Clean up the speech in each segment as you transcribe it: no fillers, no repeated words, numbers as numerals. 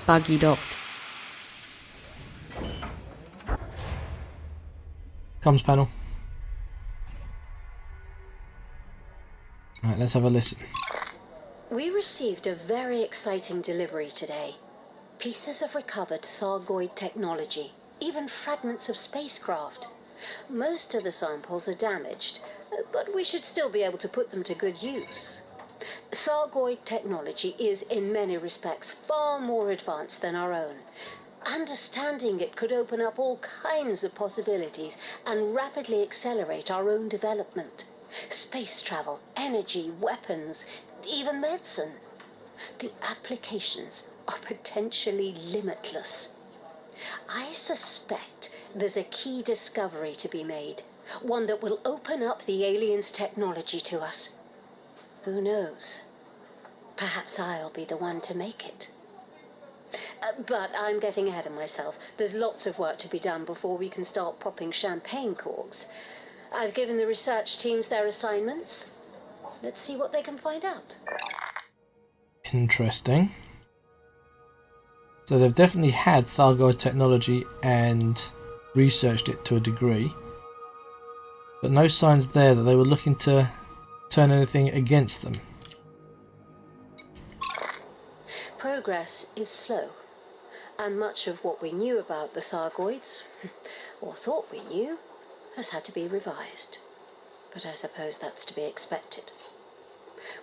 buggy docked. Comms panel. Right, let's have a listen. We received a very exciting delivery today. Pieces of recovered Thargoid technology, even fragments of spacecraft. Most of the samples are damaged, but we should still be able to put them to good use. Thargoid technology is, in many respects, far more advanced than our own. Understanding it could open up all kinds of possibilities and rapidly accelerate our own development. Space travel, energy, weapons, even medicine. The applications are potentially limitless. I suspect there's a key discovery to be made, one that will open up the aliens' technology to us. Who knows? Perhaps I'll be the one to make it. But I'm getting ahead of myself. There's lots of work to be done before we can start popping champagne corks. I've given the research teams their assignments. Let's see what they can find out. Interesting. So they've definitely had Thargoid technology and researched it to a degree, but no signs there that they were looking to turn anything against them. Progress is slow, and much of what we knew about the Thargoids, or thought we knew, has had to be revised. But I suppose that's to be expected.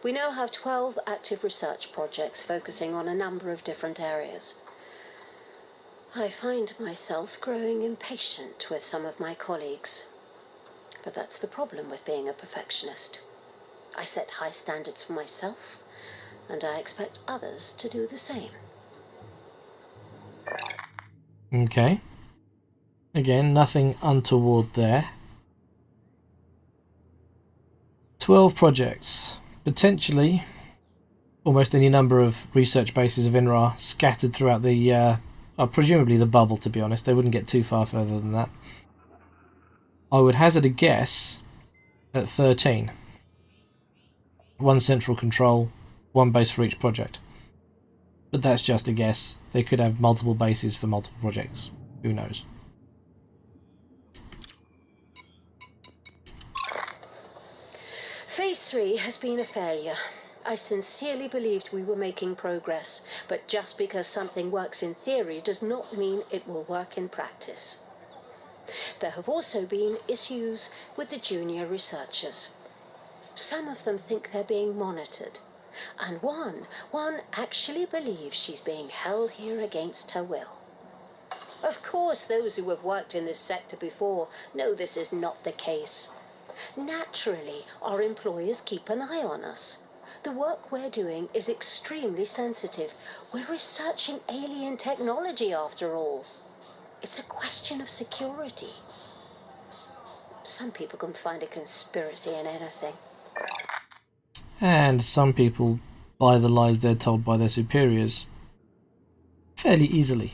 We now have 12 active research projects focusing on a number of different areas. I find myself growing impatient with some of my colleagues. But that's the problem with being a perfectionist. I set high standards for myself, and I expect others to do the same. Okay. Again, nothing untoward there. 12 projects. Potentially almost any number of research bases of INRA scattered throughout the, presumably the bubble, to be honest. They wouldn't get too far further than that. I would hazard a guess at 13. One central control, one base for each project. But that's just a guess. They could have multiple bases for multiple projects. Who knows? Phase 3 has been a failure. I sincerely believed we were making progress, but just because something works in theory does not mean it will work in practice. There have also been issues with the junior researchers. Some of them think they're being monitored, and one actually believes she's being held here against her will. Of course, those who have worked in this sector before know this is not the case. Naturally, our employers keep an eye on us. The work we're doing is extremely sensitive. We're researching alien technology, after all. It's a question of security. Some people can find a conspiracy in anything. And some people buy the lies they're told by their superiors fairly easily.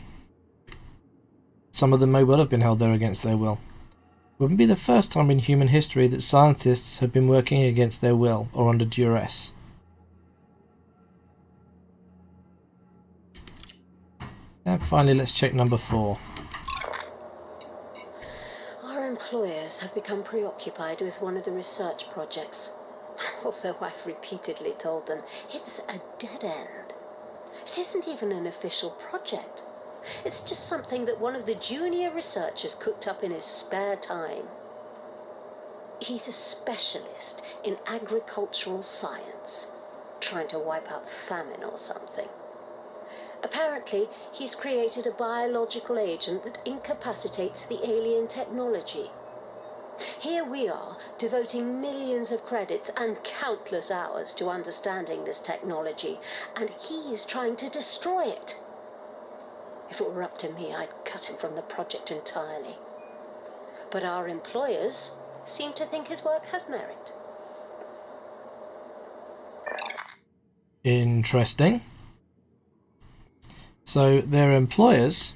Some of them may well have been held there against their will. It wouldn't be the first time in human history that scientists have been working against their will or under duress. And finally, let's check number 4. Our employers have become preoccupied with one of the research projects. Although I've repeatedly told them it's a dead end. It isn't even an official project. It's just something that one of the junior researchers cooked up in his spare time. He's a specialist in agricultural science, trying to wipe out famine or something. Apparently, he's created a biological agent that incapacitates the alien technology. Here we are, devoting millions of credits and countless hours to understanding this technology, and he's trying to destroy it. If it were up to me, I'd cut him from the project entirely. But our employers seem to think his work has merit. Interesting. So their employers